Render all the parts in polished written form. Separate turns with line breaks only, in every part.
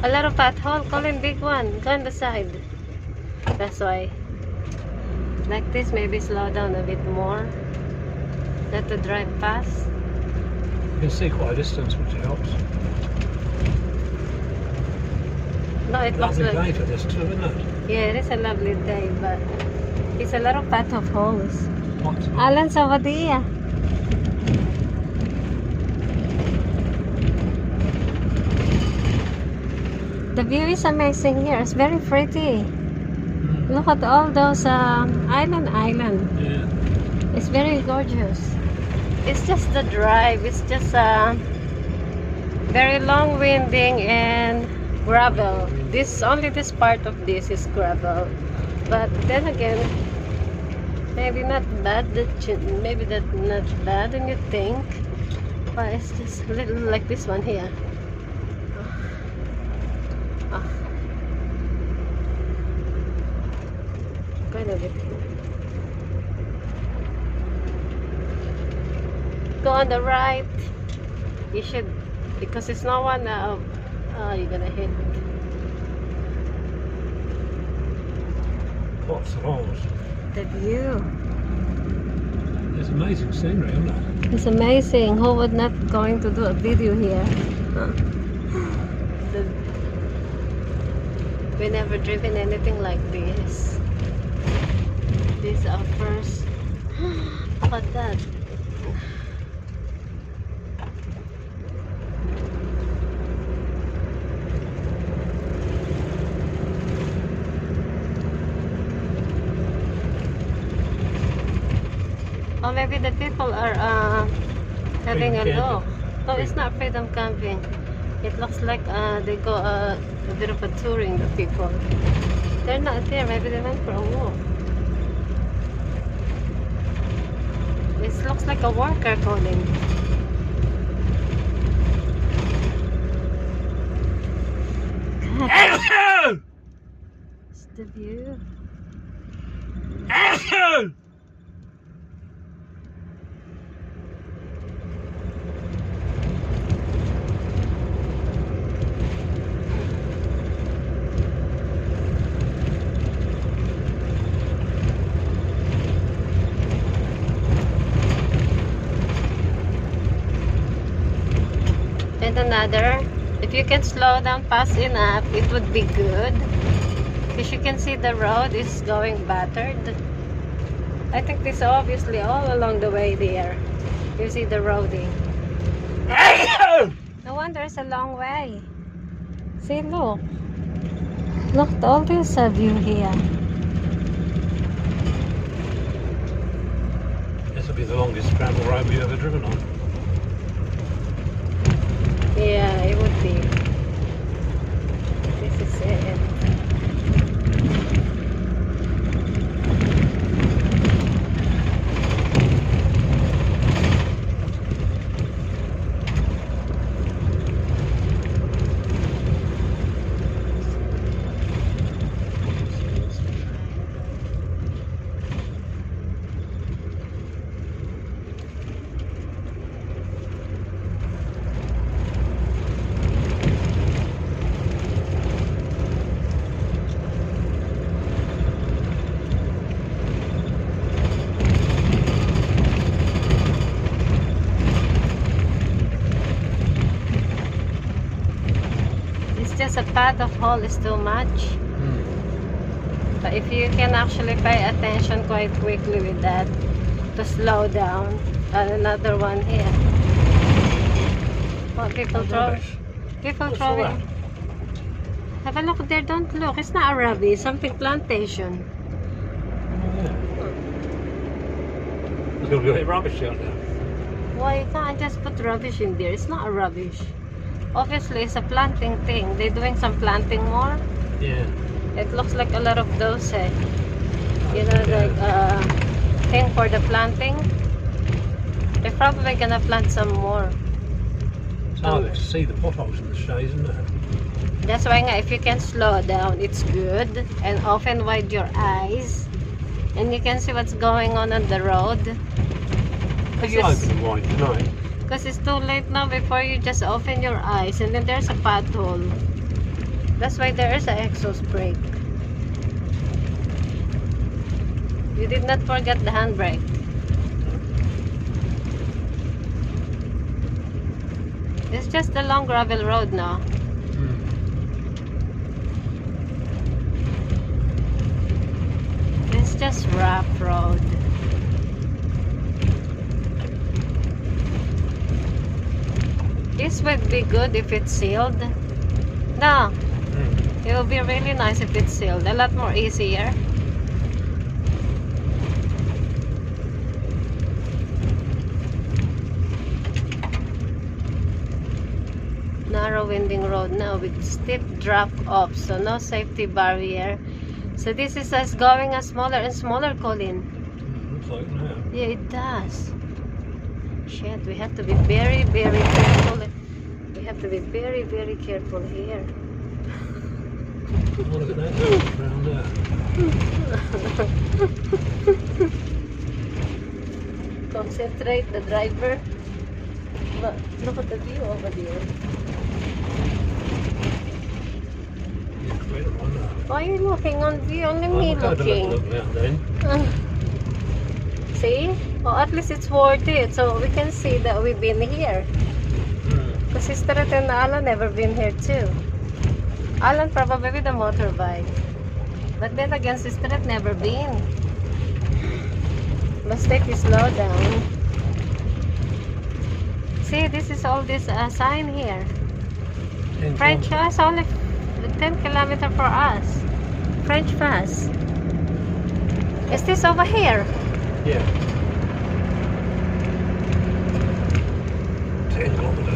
A lot of pothole. Colin, big one. Go on the side. That's why. Like this, maybe slow down a bit more. Let the drive fast.
You can see quite a distance, which helps.
No, it looks
Lovely
like...
day for this too, isn't it?
Yeah, it is a lovely day, but it's a lot of potholes.
Lots of
Alan Savadia. The view is amazing here. It's very pretty. Look at all those island.
Yeah.
It's very gorgeous. It's just the drive. It's just very long winding and gravel. Only this part of this is gravel. But then again, maybe not bad. Maybe that not bad than you think. But it's just a little like this one here. Kind of it. Go on the right. You should, because it's no one. You're gonna hit.
Lots of holes.
The view.
There's amazing scenery, isn't it?
It's amazing. Who would not going to do a video here? We never driven anything like this. This is our first. Look at that. Or maybe the people are having a look. No, it's not freedom camping. It looks like they go a bit of a touring, the people. They're not there. Maybe they went for a walk. It looks like a worker calling. God, it's the view. And another, if you can slow down fast enough, it would be good. Because you can see the road is going battered. I think this obviously all along the way there. You see the roading. No wonder it's a long way. See, look. Look at all this view here.
This will be the longest gravel road we've ever driven on.
Yeah, it would be. This is it. Just a path of hole is too much. But if you can actually pay attention quite quickly with that, to slow down. Another one here. What people throw? People throwing. Have a look there. Don't look. It's not a rubbish. Something plantation.
There's going to be rubbish out there.
Why you can't just put rubbish in there? It's not a rubbish. Obviously, it's a planting thing. They're doing some planting more.
Yeah.
It looks like a lot of those, you know, like thing for the planting. They're probably gonna plant some more.
It's hard to see the potholes in the shades, isn't it?
That's why if you can slow down, it's good. And open wide your eyes. And you can see what's going on the road.
You open wide tonight.
Because it's too late now before you just open your eyes. And then there's a pothole. That's why there is an exhaust brake. You did not forget the handbrake. It's just a long gravel road now. It's just rough road. This would be good if it's sealed. No, it will be really nice if it's sealed. A lot more easier. Narrow winding road now with steep drop off, so no safety barrier. So this is us going a smaller and smaller, Colin.
Looks like now.
Yeah, it does. Shit, we have to be very, very careful. We have to be very, very careful here.
Oh, look at that round there.
Concentrate, the driver. Look at the view over there.
Incredible, isn't it?
Why are you looking on view? Only
Oh,
me
we'll have a
looking.
look now then.
See? Well, at least it's worth it. So we can see that we've been here. Because Sister and Alan never been here too. Alan probably with a motorbike. But then again, Sister never been. Must take it slow down. See, this is all this sign here. French Fast, only 10 kilometers for us. French Fast. Is this over here?
Yeah. 10 kilometers.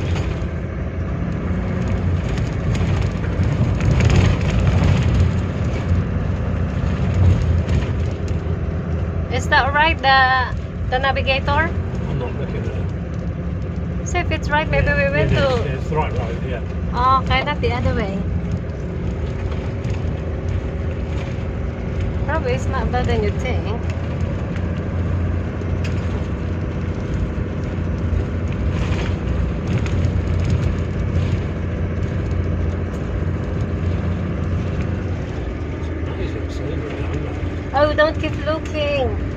Is that right, the navigator?
I'm not looking at it.
See if it's right, maybe we went to...
It's the right road, yeah.
Oh, okay, not the other way. Probably it's not bad than you think.
Amazing scenery, isn't it?
Oh, don't keep looking.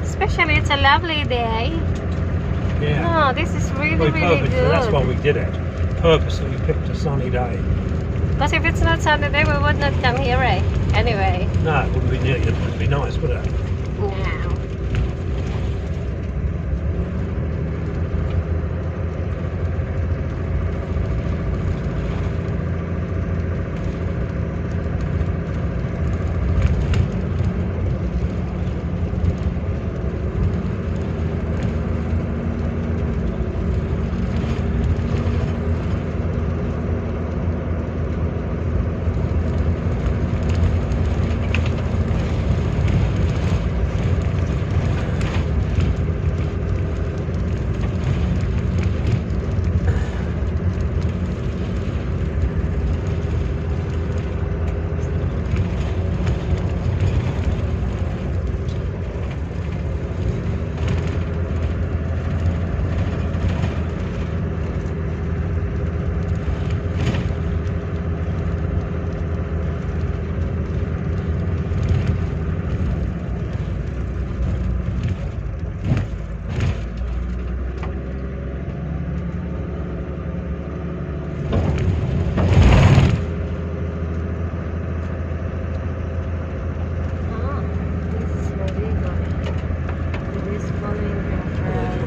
Especially, it's a lovely day.
Yeah.
Oh, this is really,
We
really
purposely- That's why
good.
we did it. Purposely, we picked a sunny day.
Because if it's not sunny day, we would not come here, eh? Anyway.
No, it wouldn't be near. It wouldn't be nice, would it?
No.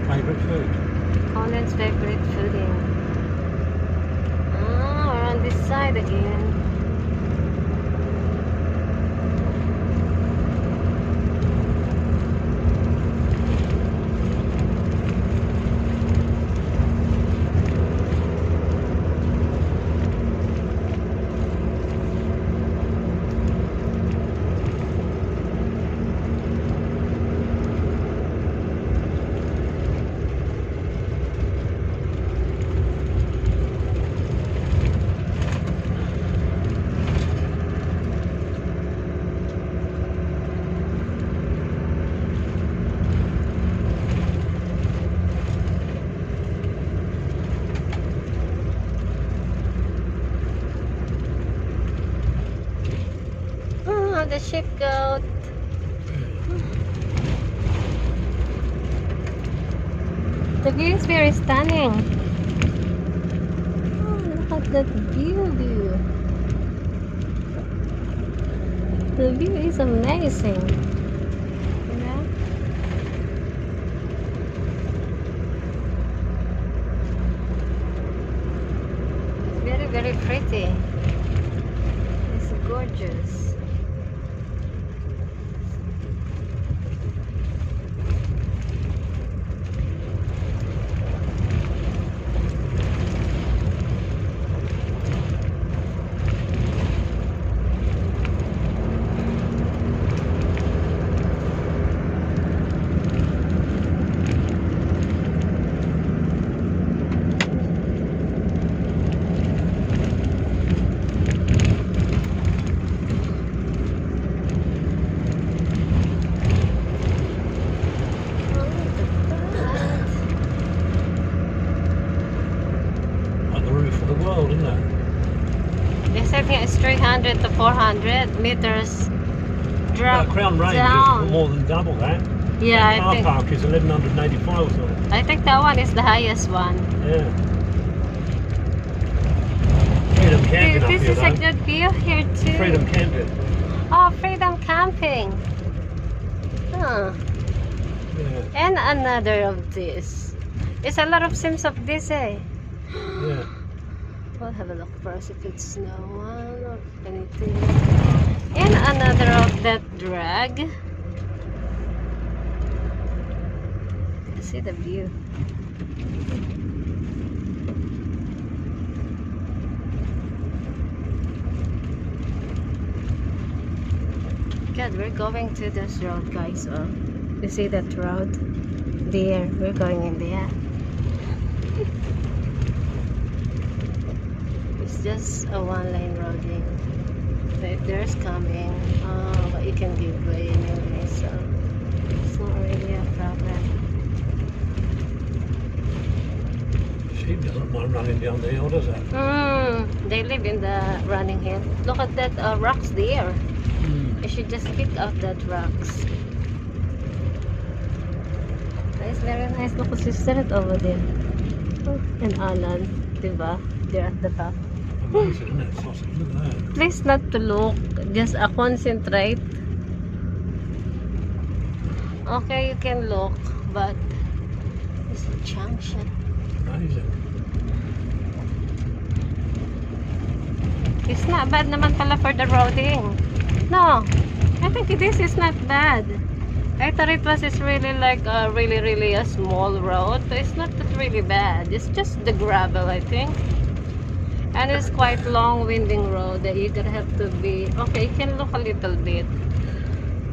Favourite food.
Colin's favorite fooding. Ah, we're on this side again. the sheep goat. The view is very stunning. Oh, look at that view. The view is amazing. You know? It's very, very pretty. It's gorgeous.
Like the roof of the world, isn't it?
They said here it's 300 to 400 meters drop
Crown Range
down.
is more than double that.
Yeah,
That
I
car
think.
park is 1185 or something.
I think that one is the highest one.
Yeah. Freedom camping up
This
here
is a
though.
good view here too.
Freedom camping.
Oh, freedom camping. Huh.
Yeah.
And another of this. It's a lot of sims of this, eh?
Yeah.
We'll have a look first if it's no one or anything. And another of that drag. See the view. God, we're going to this road, guys. Oh, you see that road? There, we're going in there. It's just a one-lane roading. So if there's coming, but you can give way anyway, so it's not really a problem.
Sheep doesn't mind running down the hill, does it?
They live in the running hill. Look at that rocks there. I should just pick out that rocks. Nice, very nice. Look at sister over there. Oh, and Alan, diba? They're at the back.
Amazing, isn't it? Sausage, look at that.
Please not to look, just concentrate. Okay, you can look, but it's a junction.
Amazing.
It's not bad naman pala for the roading. No, I think this is not bad. I thought it was just really like a really a small road, but it's not that really bad. It's just the gravel, I think. And it's quite long winding road that you're gonna have to be okay. You can look a little bit,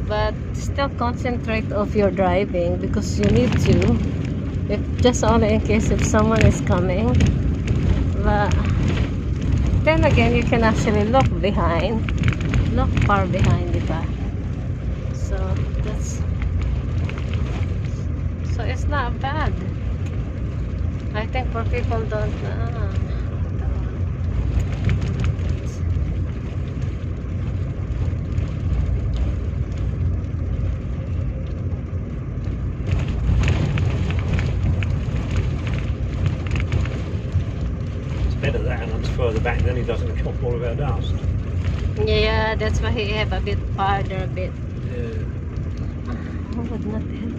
but still concentrate of your driving because you need to. If just only in case if someone is coming. But then again, you can actually look behind, look far behind, diba? So that's so it's not bad. I think for people don't.
Better that and further back, then he doesn't kill all of our dust.
Yeah, that's why he have a bit farther, a bit.
Yeah.
I would not help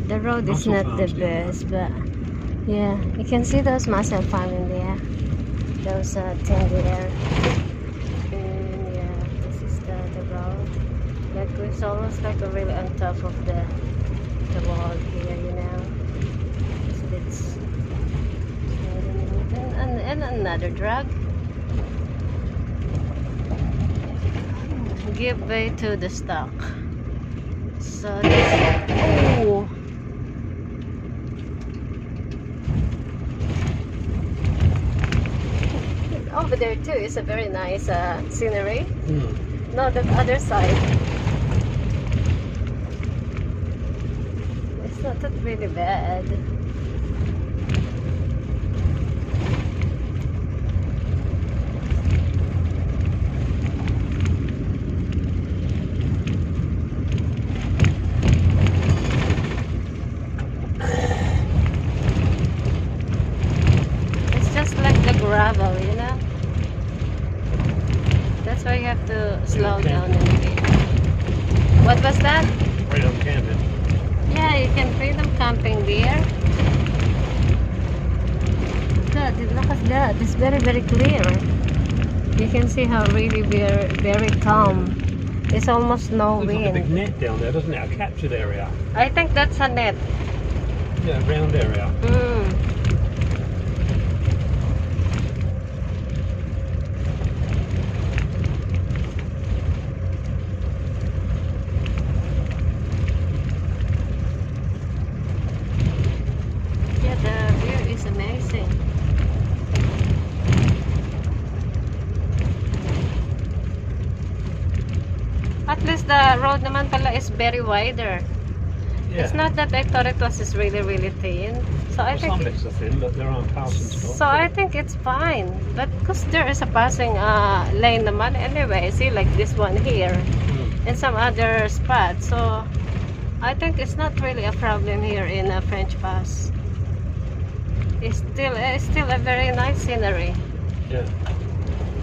The road is
Mussel
not the
farms, yeah.
best, but yeah, you can see those mussel farm in there. Those thing there. And yeah, this is the road. Like it's almost like a really on top of the wall here, you know. So it's and another drag. Give way to the stock. So this over there too is a very nice scenery.
Hmm.
No, the other side. It's not that really bad. It's just like the gravel, you know? That's why you have to slow down a bit. What was that?
Freedom camping.
Yeah, you can freedom camping there. Look at that. It's very, very clear. You can see how really very, very calm. There's almost no
Looks like a big
wind.
net down there, doesn't it? A captured area.
I think that's a net.
Yeah, a round area.
Mm. Yeah, the view is amazing. At least the road naman pala is very wider.
Yeah.
It's not that I thought it was just really, really thin. So I
Well, some
think
bits are thin, but there aren't passing stops.
so I think it's fine. But because there is a passing lane naman anyway. See, like this one here
Hmm.
and some other spots. So I think it's not really a problem here in French Pass. It's still a very nice scenery.
Yeah.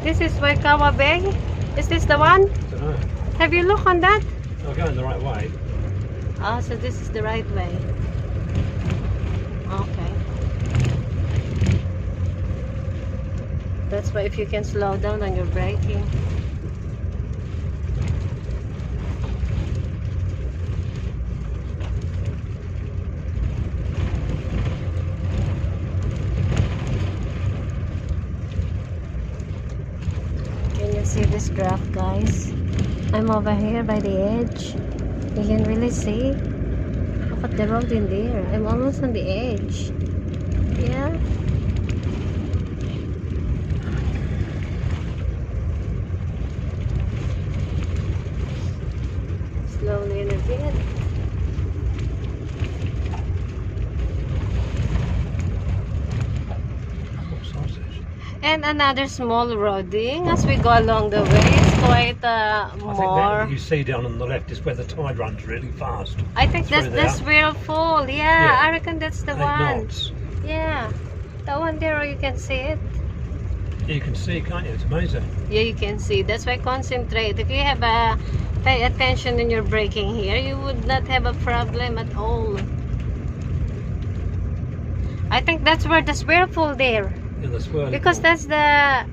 This is Waikawa Bay. Is this the one?
Don't know.
Have you looked on that?
I'm going the right way.
Oh, so this is the right way. Okay. That's why if you can slow down on your braking. Can you see this draft, guys? I'm over here by the edge. You can really see. Look at the road in there. I'm almost on the edge. Yeah. Slowly in a bit.
Oh, sausage.
And another small roading as we go along the way. It's quite
I think
more.
that you see down on the left is where the tide runs really fast.
I think that's
through
the
there.
Swirlful. Yeah,
Yeah.
I reckon that's the
8
one.
knots.
Yeah, the one there you can see it.
You can see, can't you? It's amazing.
Yeah, you can see. That's why concentrate. If you have pay attention in your braking here, you would not have a problem at all. I think that's where the Swirlful there.
In the swirling.
Because
pool.
that's the...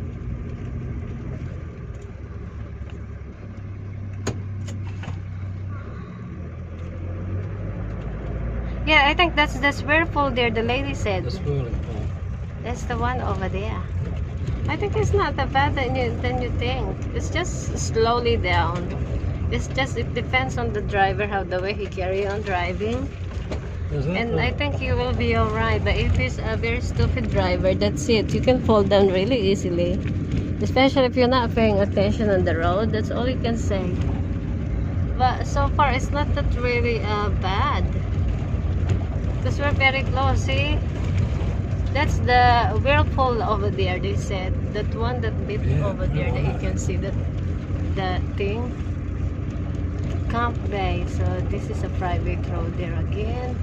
Yeah, I think that's the Swirlful there, the lady said.
The swirling pool.
That's the one over there. I think it's not that bad than you think. It's just slowly down. It's just, it depends on the driver, how the way he carry on driving.
Is it?
And
Oh.
I think you will be alright. But if he's a very stupid driver, that's it. You can fall down really easily. Especially if you're not paying attention on the road. That's all you can say. But so far, it's not that really bad. Because we're very close, see? That's the Whirlpool over there, they said. That one that bit
Yeah,
over there that you can see the thing. Camp Bay. So this is a private road there again.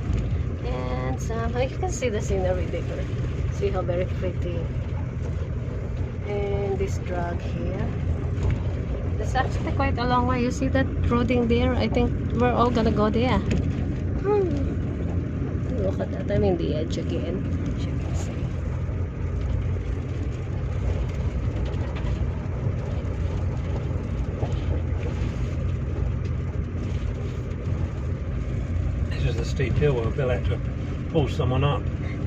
And somehow you can see the scenery there. See how very pretty. And this drag here. That's actually quite a long way. You see that roading there? I think we're all gonna go there. Look at that. I'm in the edge again. As you can see.
This is the steep hill where they'll have to pull someone up.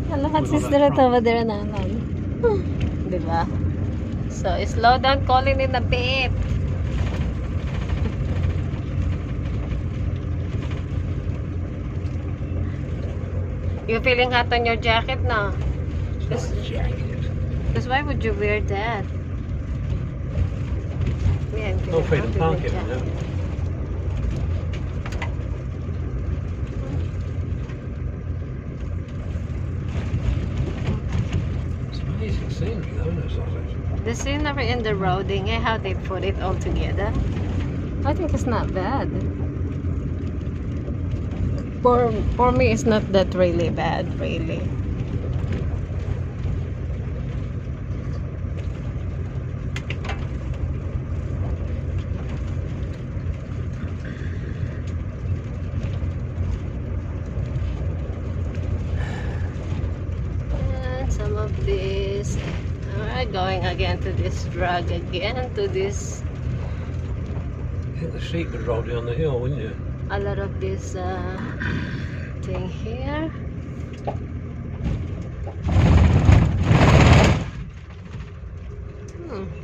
Lahat
With all
sister
that
at over there naman. Diba? So, slow down calling in a bit. You feeling hot on your jacket now?
It's not a jacket.
Because why would you wear that? Yan,
No Freedom Park in
dyan.
there. It's amazing scenery though, isn't it, sausage?
The scenery and the roading, how they put it all together. I think it's not bad. For me, it's not that really bad, really. And some of this, alright, going again to this drag again to this.
You think the sheep would roll down the hill, wouldn't you?
A lot of this thing here.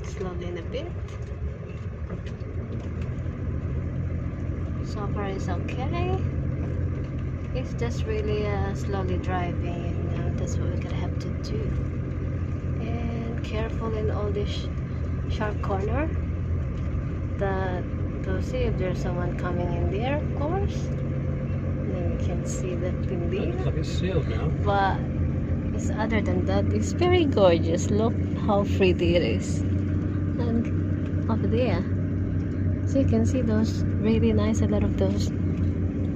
Slowly in a bit. So far it's okay. It's just really slowly driving. That's what we're gonna have to do. And careful in all this sharp corner. To see if there's someone coming in there, of course. Then we can see that in
It looks
there.
like it's sealed now.
But it's other than that, it's very gorgeous. Look how pretty it is. And up there, so you can see those really nice, a lot of those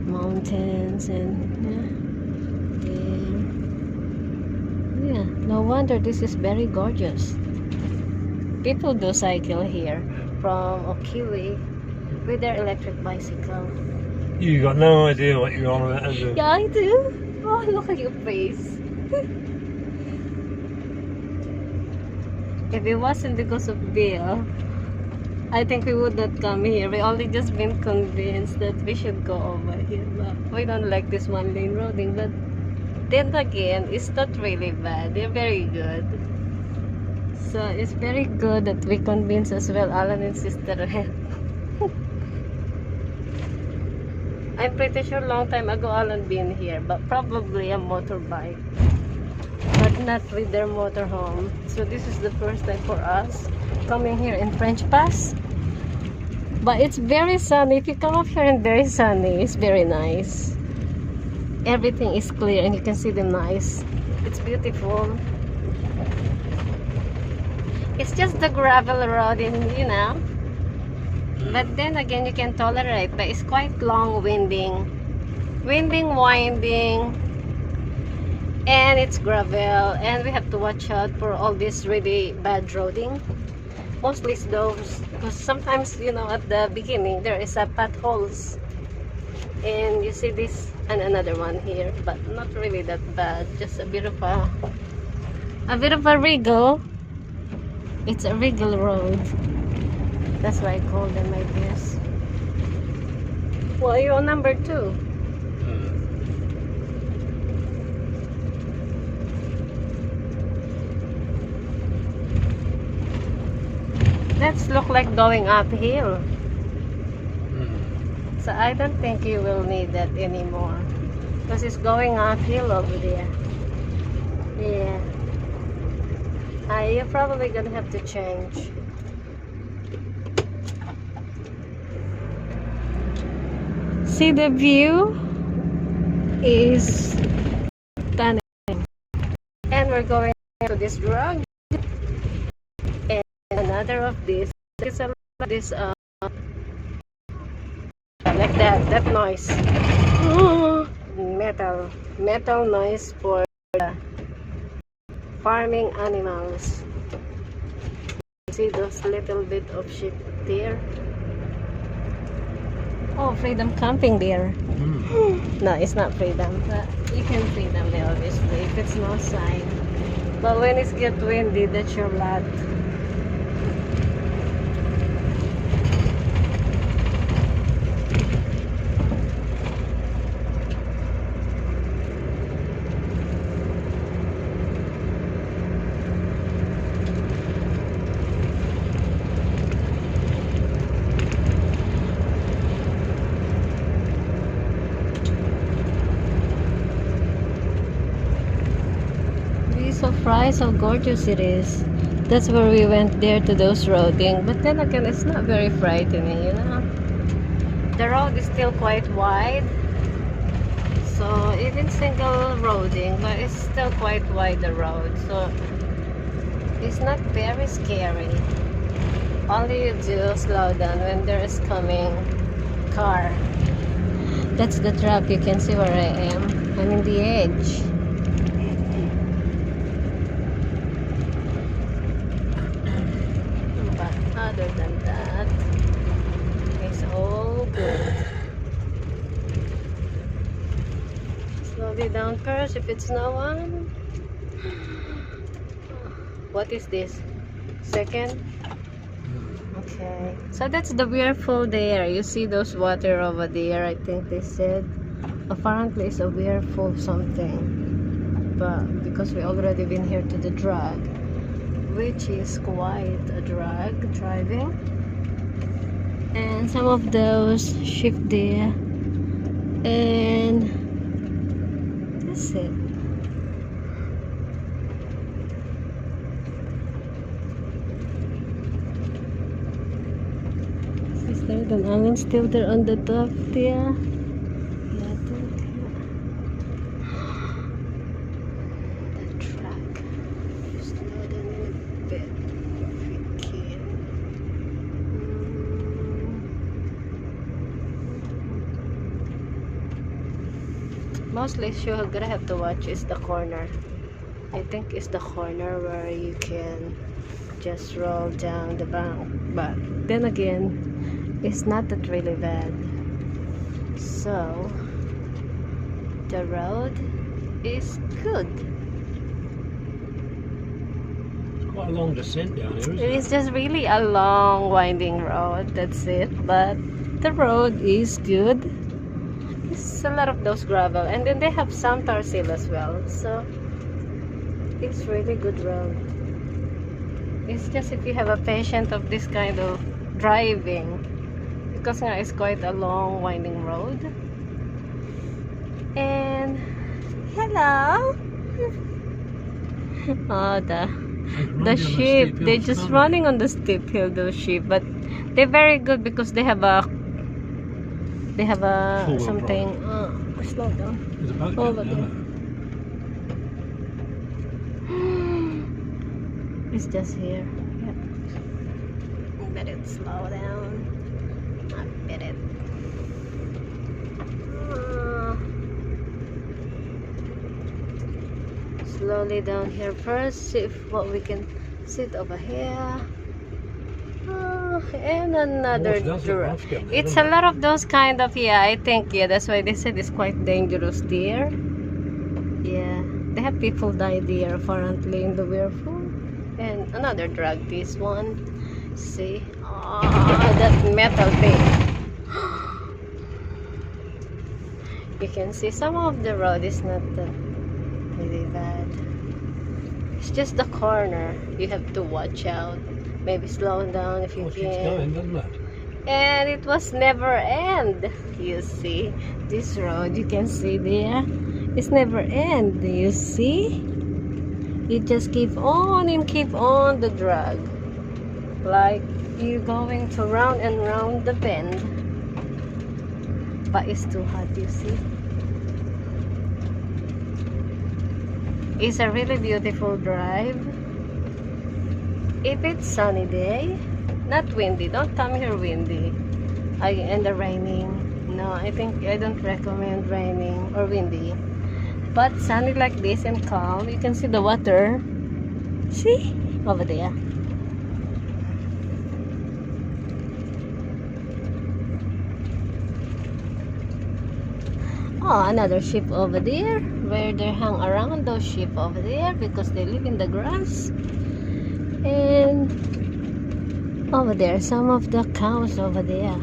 mountains and yeah, no wonder this is very gorgeous. People do cycle here from Okiwi with their electric bicycle.
You got no idea what you're on about, have you?
Yeah, I do. Oh, look at your face. If it wasn't because of Bill, I think we would not come here. We only just been convinced that we should go over here. But we don't like this one lane roading. But then again, it's not really bad. They're very good. So it's very good that we convince as well Alan and Sister Red. I'm pretty sure long time ago Alan been here, but probably a motorbike, but not with their motorhome. So this is the first time for us coming here in French Pass. But it's very sunny. If you come up here and very sunny, it's very nice. Everything is clear and you can see them nice. It's beautiful. It's just the gravel road and but then again you can tolerate, but it's quite long, winding, winding, and it's gravel, and we have to watch out for all this really bad roading. Mostly it's those, because sometimes at the beginning there is a potholes, and you see this and another one here, but not really that bad, just a bit of a wriggle. It's a wriggle road. That's why I call them, I guess. Well, you're on number 2. Let's look like going uphill. So I don't think you will need that anymore. Because it's going uphill over there. Yeah. You're probably gonna have to change. See, the view is stunning. And we're going to this drug. And another of this. It's a this like that noise. Metal noise for farming animals. See those little bit of sheep there. Oh, Freedom Camping there. No, it's not Freedom, but you can see them there obviously if it's no sign. But when it's get windy, that's your lot. So fry, so gorgeous it is. That's where we went there to those roading. But then again, it's not very frightening, you know. The road is still quite wide. So even single roading, but it's still quite wide the road. So it's not very scary. Only you do slow down when there is coming car. That's the trap. You can see where I am. I'm in the edge. But other than that, it's all good. Slowly down first if it's no one. What is this? Second? Okay. So that's the whirlpool there. You see those water over there, I think they said. Apparently it's a whirlpool something. But because we already been here to the drag, which is quite a drag driving. And some of those shift there. And that's it. Is there an island still there on the top there? Yeah, I think. The track. Slow down a bit if we can. Mostly you're gonna have to watch is the corner. I think it's the corner where you can just roll down the bank. But then again, it's not that really bad. So the road is good.
It's quite a long descent down here, isn't
It
it?
is just really a long winding road, that's it. But the road is good. It's a lot of those gravel, and then they have some tar seal as well, so it's really good road. It's just if you have a patient of this kind of driving, because nga it's quite a long winding road. And hello. Oh, the sheep, they're just running on the steep hill, those sheep, but they're very good because they have a
Four-wheel
something. Slow down.
There's a boat
Over
down there.
It's just here. Yep. Bet it slow down. I bet it. Slowly down here first. See if what we can sit over here. And another drop. It's a lot of those kind of, yeah, I think, yeah, that's why they said it's quite dangerous there. Yeah, they have people die there apparently in the whirlpool. And another drag, this one. See? Oh, that metal thing. You can see some of the road is not that really bad. It's just the corner. You have to watch out. Maybe slow down if you
Well, it
can.
keeps going, doesn't it?
And it was never end. You see this road, you can see there, it's never end. You see, it just keep on and keep on the drag, like you're going to round and round the bend, but it's too hot. You see, it's a really beautiful drive if it's sunny day. Not windy. Don't come here windy. And the raining. No, I think I don't recommend raining or windy. But sunny like this and calm. You can see the water. See? Over there. Oh, another sheep over there. Where they hang around those sheep over there because they live in the grass. And over there, some of the cows over there.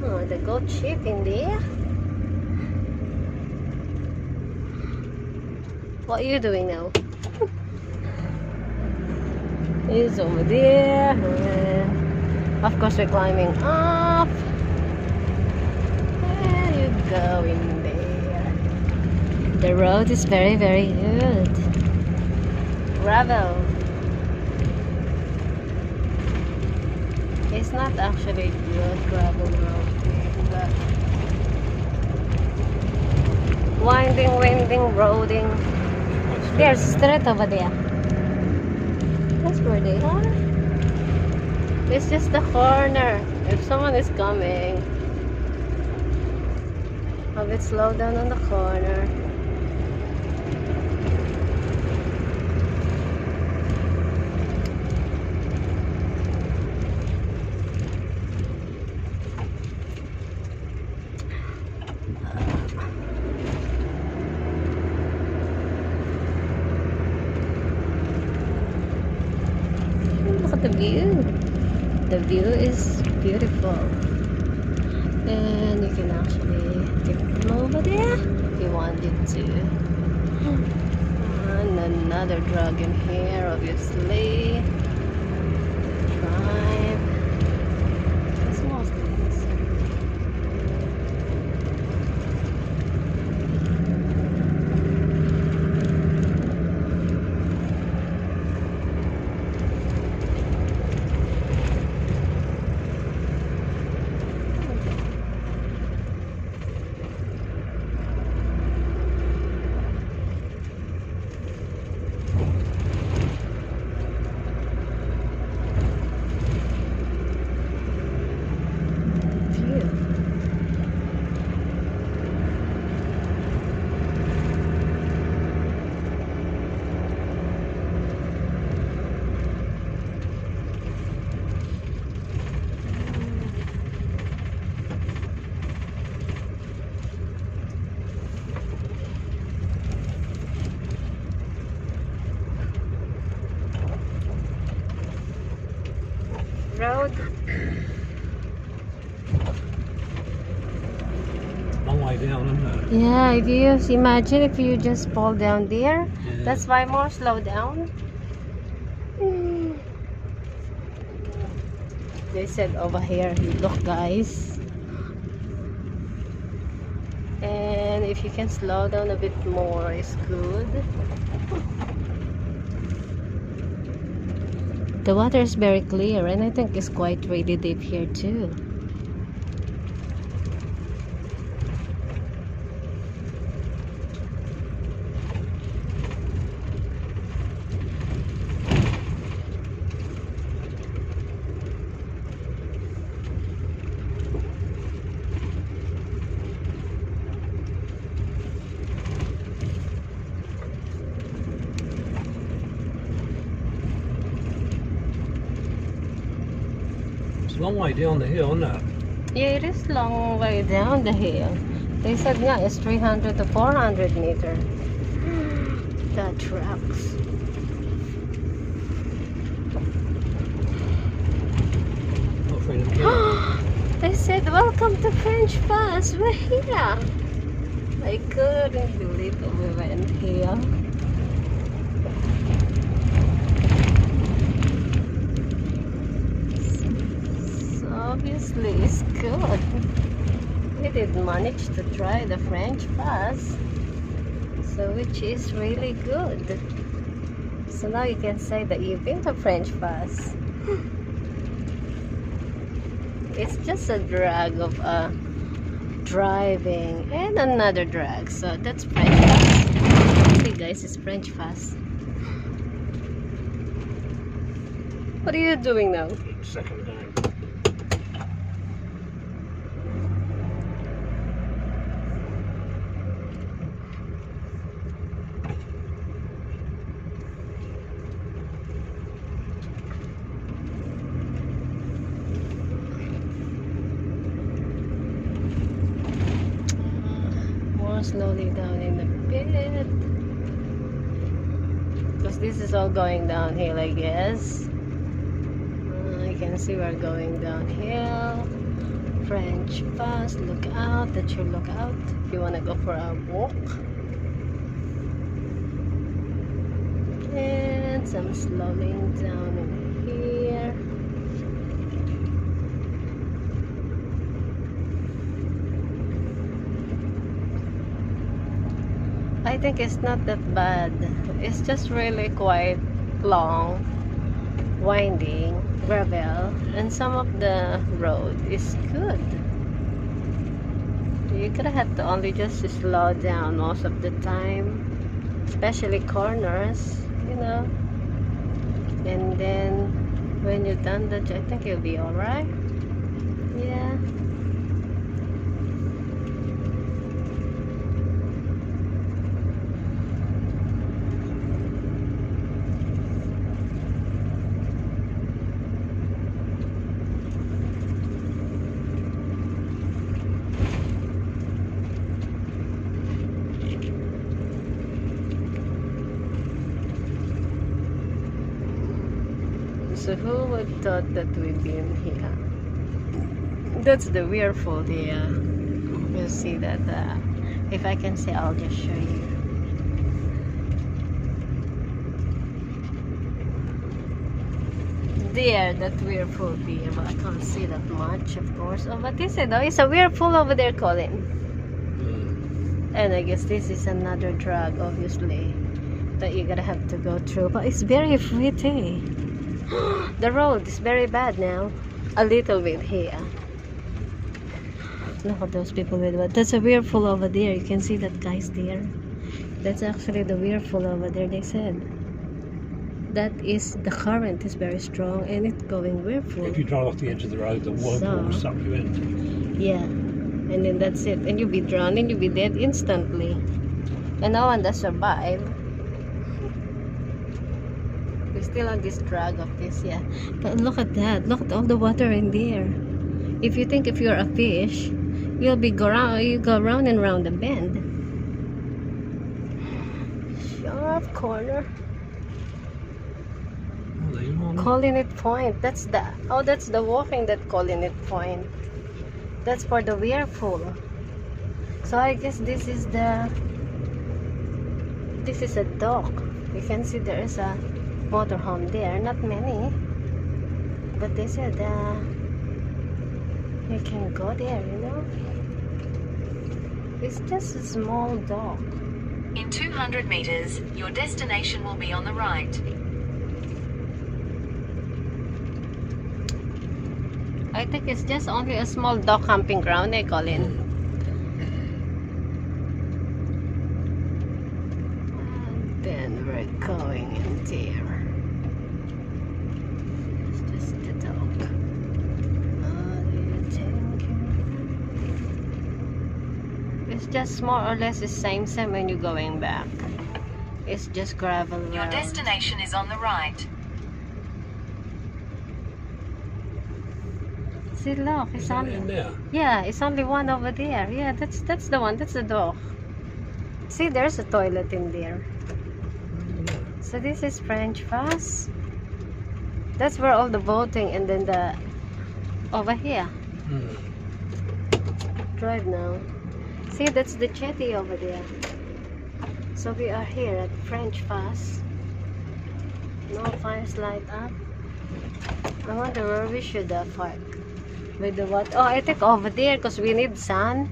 Oh, the goat sheep in there. What are you doing now? He's over there. And of course, we're climbing up. There you go in there. The road is very, very good. Gravel. It's not actually good gravel road, but winding, roading. There's street over there. That's where they are. It's just the corner. If someone is coming, a bit slow down on the corner. Look at the view. The view is beautiful. And you can actually get over there if you wanted to. And another dragon here, obviously. Drive. It's mostly this. Road.
Long way down, isn't it?
Yeah, if you imagine if you just fall down there,
Yeah.
that's why more slow down. They said over here, look guys. And if you can slow down a bit more, it's good. The water is very clear and I think it's quite really deep here too.
It's a long way down the hill, isn't it?
Yeah, it is long way down the hill. They said yeah, it's 300 to 400 meters. That tracks.
Not Freedom Hill.
They said welcome to French Pass. We're here. I couldn't believe we went here. So obviously it's good. We did manage to try the French Pass, so which is really good. So now you can say that you've been to French Pass. It's just a drag of driving and another drag, so that's French Pass. See guys, it's French Pass. What are you doing now?
Second game.
More slowly down in a bit, because this is all going downhill, I guess. You can see we're going downhill. French Pass, look out, that's your lookout if you want to go for a walk. And some slowing down in here. I think it's not that bad. It's just really quite long, winding, gravel, and some of the road is good. You're gonna have to only just slow down most of the time, especially corners, you know. And then when you're done that, I think you'll be alright. Yeah. So who would thought that we've been here? That's the Weirfold here. You'll see that. If I can say, I'll just show you. There, that Weirfold here, but I can't see that much, of course. Oh, but this is though, it's a Weirfold over there, Colin. And I guess this is another drug, obviously, that you're gonna have to go through. But it's very pretty. The road is very bad now. A little bit here. Look at those people with what? That's a Weirfold over there. You can see that guy's there. That's actually the Weirfold over there, they said. That is, the current is very strong and it's going Weirfold.
If you drive off the edge of the road, the whirlpool will suck you in.
Yeah. And then that's it. And you'll be drowning, you'll be dead instantly. And no one does survive. We're still on this drag of this, yeah. But look at that. Look at all the water in there. If you think if you're a fish, you go round and round the bend. Sharp corner.
Oh, there you are.
Calling it point. That's the walking that calling it point. That's for the Weirfold. So I guess this is a dock. You can see there is a motorhome there. Not many, but they said you can go there, you know. It's just a small dock.
In 200 meters, your destination will be on the right.
I think it's just only a small dock camping ground, they call it. And then we're going in there. It's just the dock. It's just more or less the same when you're going back. It's just gravel road.
Your destination is on the right.
See, look, it's only
in there.
yeah, it's only one over there. Yeah, that's the one. That's the dock. See, there's a toilet in there. So this is French Pass. That's where all the boating and then the over here. Drive now. See, that's the jetty over there. So we are here at French Pass. No fires light up. I wonder where we should park. With the what? Oh, I think over there because we need sun.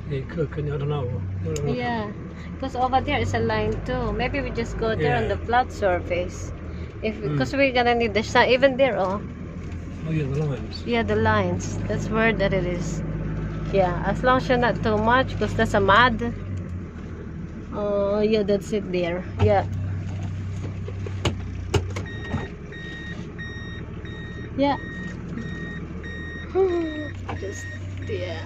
Yeah, you could, couldn't you? I don't know.
Yeah, because over there is a line too. Maybe we just go there on the flat surface. Because we're gonna need the sun. Even there, oh.
Oh yeah, the lines.
Yeah, the lines. That's where that it is. Yeah, as long as you're not too much, because that's a mud. Oh, yeah, that's it there. Yeah. Yeah. Just, yeah.